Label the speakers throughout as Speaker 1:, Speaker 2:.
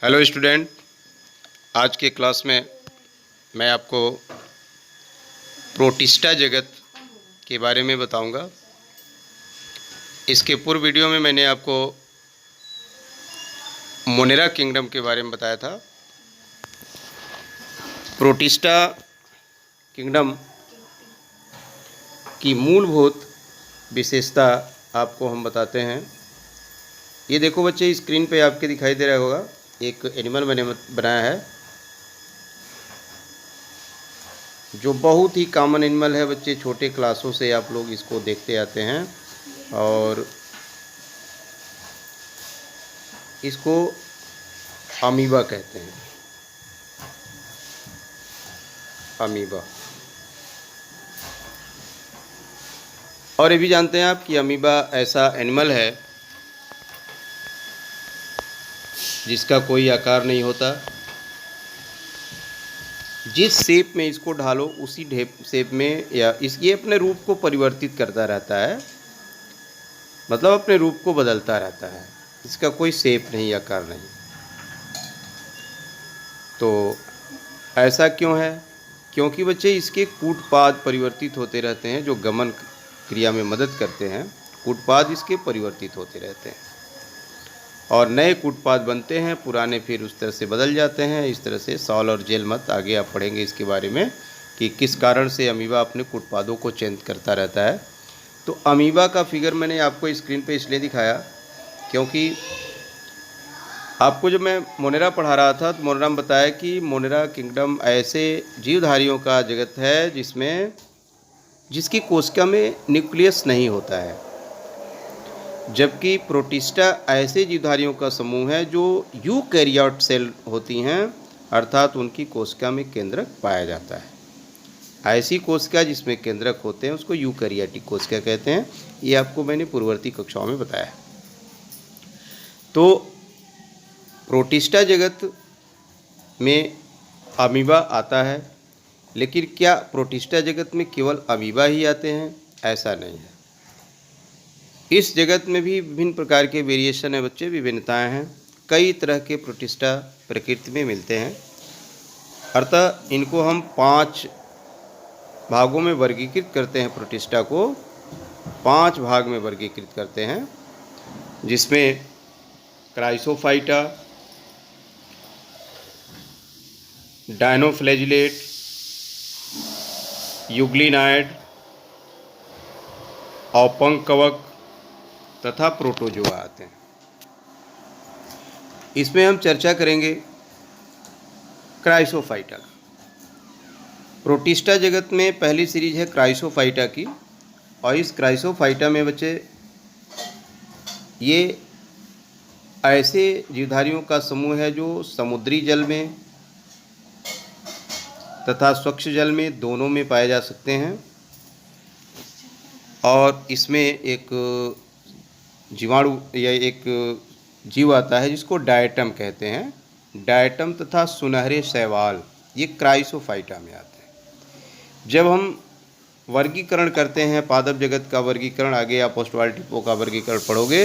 Speaker 1: Hello student, आज के class में मैं आपको प्रोटिस्टा जगत के बारे में बताऊंगा। इसके पूर्व वीडियो में मैंने आपको मोनेरा किंगडम के बारे में बताया था। प्रोटिस्टा किंगडम की मूलभूत विशेषता आपको हम बताते हैं। ये देखो बच्चे, स्क्रीन पे आपके दिखाई दे रहा होगा, एक एनिमल मैंने बनाया है जो बहुत ही कॉमन एनिमल है। बच्चे छोटे क्लासों से आप लोग इसको देखते आते हैं और इसको अमीबा कहते हैं। अमीबा, और ये भी जानते हैं आप कि अमीबा ऐसा एनिमल है जिसका कोई आकार नहीं होता। जिस शेप में इसको ढालो उसी शेप में या ये अपने रूप को परिवर्तित करता रहता है, मतलब अपने रूप को बदलता रहता है। इसका कोई शेप नहीं, आकार नहीं। तो ऐसा क्यों है? क्योंकि बच्चे इसके कूटपाद परिवर्तित होते रहते हैं, जो गमन क्रिया में मदद करते हैं। कूटपाद इसके परिवर्तित होते रहते हैं और नए कूटपाद बनते हैं, पुराने फिर उस तरह से बदल जाते हैं। इस तरह से सॉल और जेल मत, आगे आप पढ़ेंगे इसके बारे में कि किस कारण से अमीबा अपने कूटपादों को चेंज करता रहता है। तो अमीबा का फिगर मैंने आपको स्क्रीन पे इसलिए दिखाया क्योंकि आपको जब मैं मोनेरा पढ़ा रहा था तो मोनेरा में बताया कि मोनेरा किंगडम ऐसे जीवधारियों का जगत है जिसकी कोशिका में न्यूक्लियस नहीं होता है, जबकि प्रोटिस्टा ऐसे जीवधारियों का समूह है जो यूकैरियोट सेल होती हैं, अर्थात उनकी कोशिका में केंद्रक पाया जाता है। ऐसी कोशिका जिसमें केंद्रक होते हैं उसको यूकैरियोटिक कोशिका कहते हैं। ये आपको मैंने पूर्ववर्ती कक्षाओं में बताया। तो प्रोटिस्टा जगत में अमीबा आता है, लेकिन क्या प्रोटिस्टा जगत में केवल अमीबा ही आते हैं? ऐसा नहीं है। इस जगत में भी विभिन्न प्रकार के वेरिएशन है बच्चे, विभिन्नताएं हैं। कई तरह के प्रोटिस्टा प्रकृति में मिलते हैं। अतः इनको हम 5 भागों में वर्गीकृत करते हैं। प्रोटिस्टा को 5 भाग में वर्गीकृत करते हैं, जिसमें क्राइसोफाइटा, डायनोफ्लैजिलेट, यूग्लिनाइड, औपंक कवक तथा प्रोटोजोआ आते हैं। इसमें हम चर्चा करेंगे क्राइसोफाइटा का। प्रोटिस्टा जगत में पहली सीरीज है क्राइसोफाइटा की, और इस क्राइसोफाइटा में बच्चे ये ऐसे जीवधारियों का समूह है जो समुद्री जल में तथा स्वच्छ जल में दोनों में पाए जा सकते हैं। और इसमें एक जीवाणु या एक जीव आता है जिसको डायटम कहते हैं। डायटम तथा सुनहरे शैवाल, ये क्राइसोफाइटा में आते हैं। जब हम वर्गीकरण करते हैं, पादप जगत का वर्गीकरण, आगे आप ओस्टवाल्टिपो का वर्गीकरण पढ़ोगे,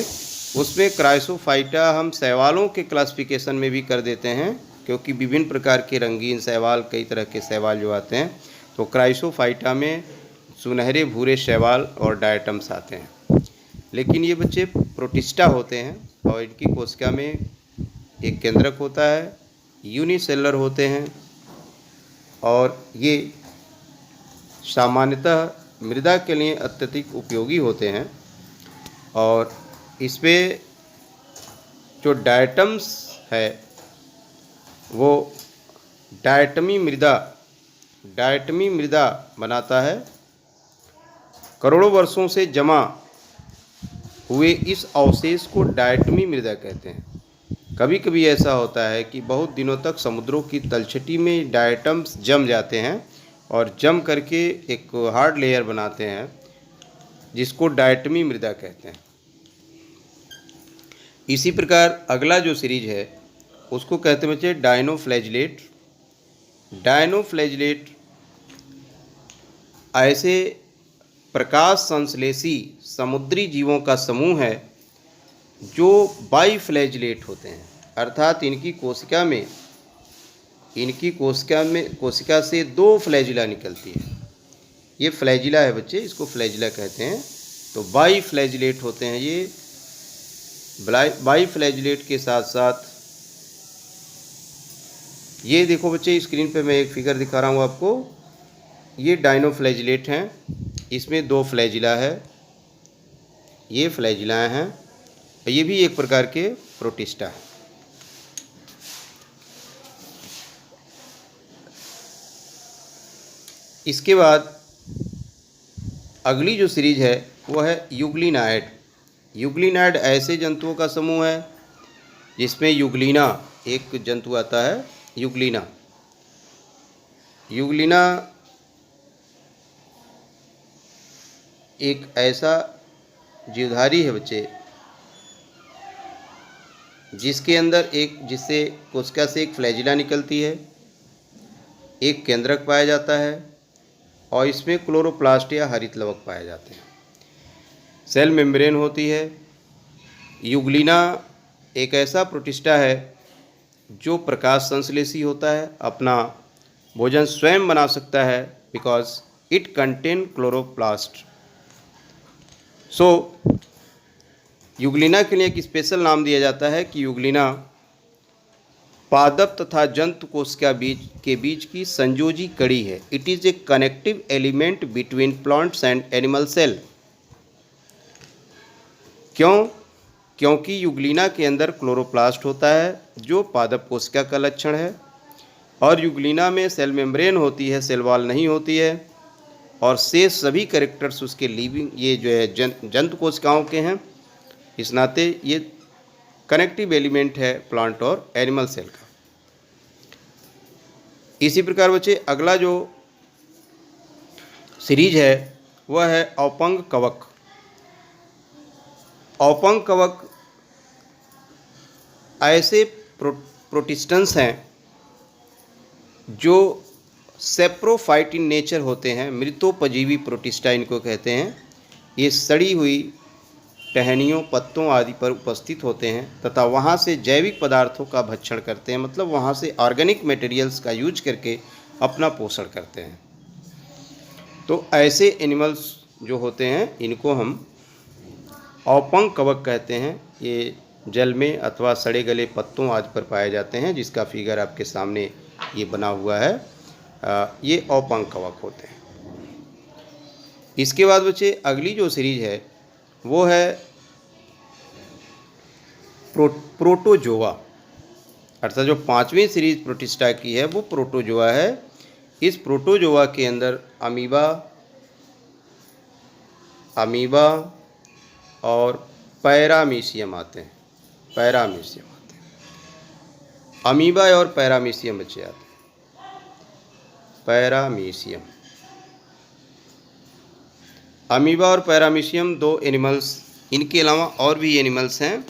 Speaker 1: उसमें क्राइसोफाइटा हम शैवालों के क्लासिफिकेशन में भी कर देते हैं, क्योंकि विभिन्न प्रकार के रंगीन शैवाल, कई तरह के शैवाल जो आते हैं, तो क्राइसोफाइटा में सुनहरे भूरे शैवाल और डायटम्स आते हैं। लेकिन ये बच्चे प्रोटिस्टा होते हैं और इनकी कोशिका में एक केंद्रक होता है, यूनिसेलुलर होते हैं, और ये सामान्यतः मृदा के लिए अत्यधिक उपयोगी होते हैं। और इसमें जो डायटम्स है वो डायटमी मृदा बनाता है। करोड़ों वर्षों से जमा हुए इस अवशेष को डायटमी मृदा कहते हैं। कभी कभी ऐसा होता है कि बहुत दिनों तक समुद्रों की तलछटी में डायटम्स जम जाते हैं और जम करके एक हार्ड लेयर बनाते हैं, जिसको डायटमी मृदा कहते हैं। इसी प्रकार अगला जो सीरीज है उसको कहते हैं बच्चे डायनोफ्लैजिलेट। डायनोफ्लैजिलेट ऐसे प्रकाश संश्लेषी समुद्री जीवों का समूह है जो बाइफ्लैजिलेट होते हैं। अर्थात इनकी कोशिका से 2 फ्लैजिला निकलती है। ये फ्लैजिला है बच्चे, इसको फ्लैजिला कहते हैं। तो बाई फ्लैजिलेट होते हैं ये। बाई फ्लैजिलेट के साथ साथ ये देखो बच्चे, स्क्रीन पे मैं एक फिगर दिखा रहा हूँ आपको। ये डायनोफ्लैजिलेट हैं, इसमें 2 फ्लैजिला है, ये फ्लैजिला हैं। ये भी एक प्रकार के प्रोटिस्टा है। इसके बाद अगली जो सीरीज है वो है यूग्लिनाइड। यूग्लिनाइड ऐसे जंतुओं का समूह है जिसमें यूग्लिना एक जंतु आता है। यूग्लिना एक ऐसा जीवधारी है बच्चे जिससे कोशिका से एक फ्लैजिला निकलती है, एक केंद्रक पाया जाता है और इसमें क्लोरोप्लास्ट या हरित लवक पाए जाते हैं। सेल मेम्ब्रेन होती है। यूग्लिना एक ऐसा प्रोटिस्टा है जो प्रकाश संश्लेषी होता है, अपना भोजन स्वयं बना सकता है because it contain chloroplast. So Euglena के लिए एक स्पेशल नाम दिया जाता है कि यूग्लिना पादप तथा जंतु कोशिका के बीच की संयोजी कड़ी है। It is a connective element between plants and animal cell. क्योंकि यूग्लिना के अंदर क्लोरोप्लास्ट होता है जो पादप कोशिका का लक्षण है, और यूग्लिना में सेल मेम्ब्रेन होती है, सेल वॉल नहीं होती है, और शेष सभी कैरेक्टर्स उसके लिविंग ये जो है जंतु कोशिकाओं के हैं। इस नाते ये कनेक्टिव एलिमेंट है प्लांट और एनिमल सेल का। इसी प्रकार बच्चे अगला जो सीरीज है वह है औपंग कवक। औपंग कवक ऐसे प्रोटिस्टन्स हैं जो सेप्रोफाइट इन नेचर होते हैं, मृतोपजीवी प्रोटिस्टा इनको कहते हैं। ये सड़ी हुई टहनियों, पत्तों आदि पर उपस्थित होते हैं तथा वहाँ से जैविक पदार्थों का भक्षण करते हैं, मतलब वहाँ से ऑर्गेनिक मटेरियल्स का यूज करके अपना पोषण करते हैं। तो ऐसे एनिमल्स जो होते हैं इनको हम औपंग कवक कहते हैं। ये जल में अथवा सड़े गले पत्तों आदि पर पाए जाते हैं, जिसका फिगर आपके सामने ये बना हुआ है। ये औपंग कवक होते हैं। इसके बाद बच्चे अगली जो सीरीज है वो है प्रोटोजोआ, अर्थात जो 5वीं सीरीज प्रोटिस्टा की है वो प्रोटोजोआ है। इस प्रोटोजोआ के अंदर अमीबा और पैरामीशियम आते हैं। अमीबा और पैरामीशियम बच्चे आते हैं। पैरामीशियम, अमीबा और पैरामीशियम 2 एनिमल्स, इनके अलावा और भी एनिमल्स हैं।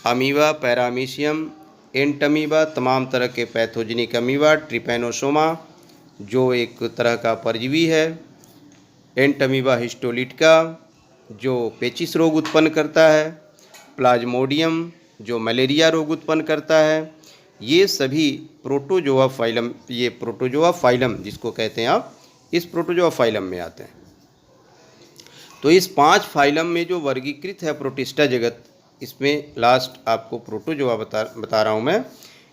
Speaker 1: अमीबा, पैरामीशियम, एंटमीबा तमाम तरह के पैथोजेनिक अमीबा, ट्रिपैनोसोमा जो एक तरह का परजीवी है, एंटमीबा हिस्टोलिटिका जो पेचिस रोग उत्पन्न करता है, प्लाज्मोडियम जो मलेरिया रोग उत्पन्न करता है। ये सभी प्रोटोजोआ फाइलम, ये प्रोटोजोआ फाइलम जिसको कहते हैं आप, इस प्रोटोजोआ फाइलम में आते हैं। तो इस 5 फाइलम में जो वर्गीकृत है प्रोटिस्टा जगत, इसमें लास्ट आपको प्रोटोजोआ बता रहा हूँ मैं।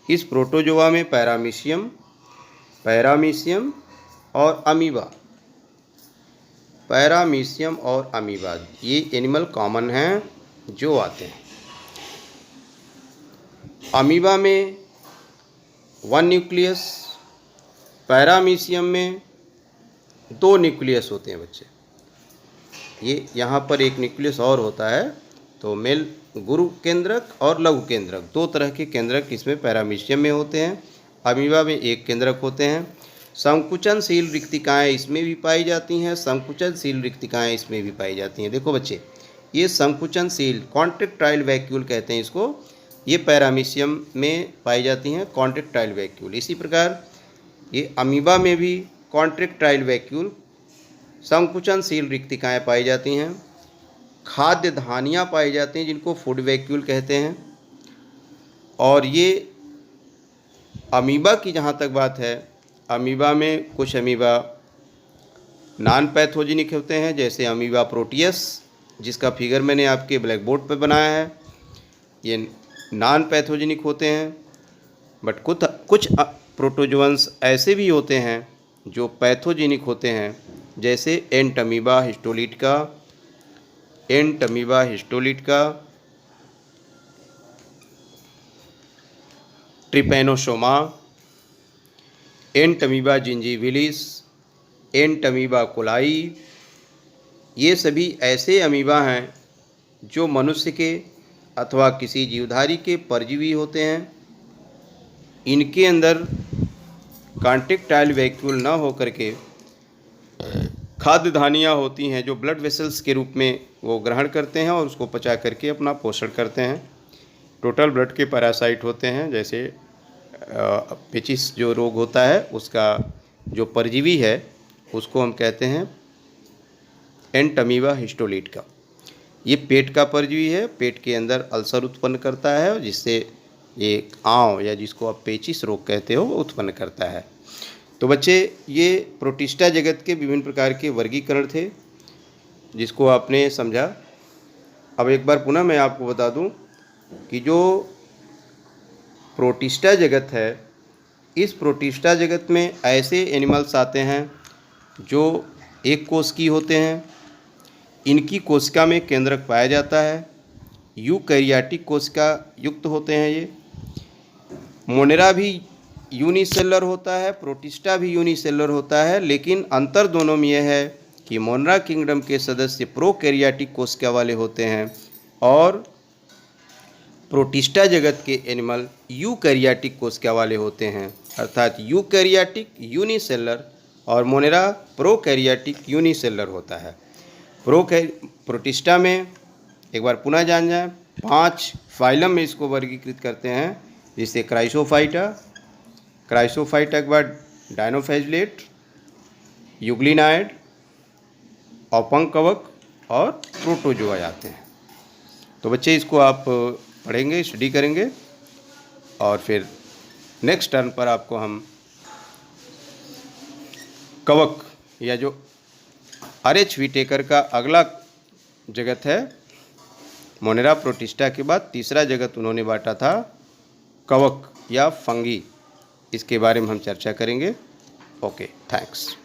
Speaker 1: इस प्रोटोजोआ में पैरामीशियम और अमीबा ये एनिमल कॉमन हैं जो आते हैं। अमीबा में 1 न्यूक्लियस, पैरामीशियम में 2 न्यूक्लियस होते हैं बच्चे। ये यहाँ पर एक न्यूक्लियस और होता है। तो मेल गुरु केंद्रक और लघु केंद्रक 2 तरह के केंद्रक इसमें पैरामीशियम में होते हैं। अमीबा में एक केंद्रक होते हैं। संकुचनशील रिक्तिकाएँ इसमें भी पाई जाती हैं, संकुचनशील रिक्तिकाएँ इसमें भी पाई जाती हैं। देखो बच्चे, ये संकुचनशील कॉन्ट्रैक्टाइल वैक्यूल कहते हैं इसको, ये पैरामीशियम में पाई जाती हैं, कॉन्ट्रैक्टाइल वैक्यूल। इसी प्रकार ये अमीबा में भी कॉन्ट्रैक्टाइल वैक्यूल, संकुचनशील रिक्तिकाएँ पाई जाती हैं। खाद्य धानियाँ पाई जाती हैं जिनको फूड वैक्यूल कहते हैं। और ये अमीबा की जहाँ तक बात है, अमीबा में कुछ अमीबा नॉन पैथोजेनिक होते हैं, जैसे अमीबा प्रोटियस, जिसका फिगर मैंने आपके ब्लैक बोर्ड पर बनाया है। ये नॉन पैथोजेनिक होते हैं। बट कुछ प्रोटोजोअन्स ऐसे भी होते हैं जो पैथोजेनिक होते हैं, जैसे Entamoeba histolytica, Trypanosoma, Entamoeba gingivalis, Entamoeba coli. ये सभी ऐसे अमीबा हैं जो मनुष्य के अथवा किसी जीवधारी के परजीवी होते हैं। इनके अंदर कॉन्ट्रैक्टाइल वैक्यूल न होकर के खाद्य धानियाँ होती हैं जो ब्लड वेसल्स के रूप में वो ग्रहण करते हैं और उसको पचा करके अपना पोषण करते हैं। टोटल ब्लड के पैरासाइट होते हैं, जैसे पेचिस जो रोग होता है उसका जो परजीवी है उसको हम कहते हैं एंटमीबा हिस्टोलिटिका। ये पेट का परजीवी है, पेट के अंदर अल्सर उत्पन्न करता है, जिससे ये आंव या जिसको आप पेचिस रोग कहते हो वो उत्पन्न करता है। तो बच्चे, ये प्रोटिस्टा जगत के विभिन्न प्रकार के वर्गीकरण थे जिसको आपने समझा। अब एक बार पुनः मैं आपको बता दूं कि जो प्रोटिस्टा जगत है, इस प्रोटिस्टा जगत में ऐसे एनिमल्स आते हैं जो एक कोश की होते हैं। इनकी कोशिका में केंद्रक पाया जाता है। यूकैरियोटिक कोशिका युक्त होते हैं ये। मोनेरा भी यूनिसेलुलर होता है, प्रोटिस्टा भी यूनिसेलुलर होता है, लेकिन अंतर दोनों में यह है कि मोनेरा किंगडम के सदस्य प्रोकैरियोटिक कोशिका वाले होते हैं और प्रोटिस्टा जगत के एनिमल यूकैरियोटिक कोशिका वाले होते हैं। अर्थात यूकैरियोटिक यूनिसेलुलर और मोनेरा प्रोकैरियोटिक यूनिसेलुलर होता है। प्रोटिस्टा में एक बार पुनः जान जाए, 5 फाइलम में इसको वर्गीकृत करते हैं, जिससे क्राइसोफाइटा के बाद डायनोफ्लैजेलेट, यूग्लिनाइड, औपंक कवक और प्रोटोजोआ आते हैं। तो बच्चे, इसको आप पढ़ेंगे, स्टडी करेंगे और फिर नेक्स्ट टर्न पर आपको हम कवक या जो RH विटेकर का अगला जगत है, मोनेरा प्रोटिस्टा के बाद तीसरा जगत उन्होंने बांटा था कवक या फंगी, इसके बारे में हम चर्चा करेंगे। Okay, thanks.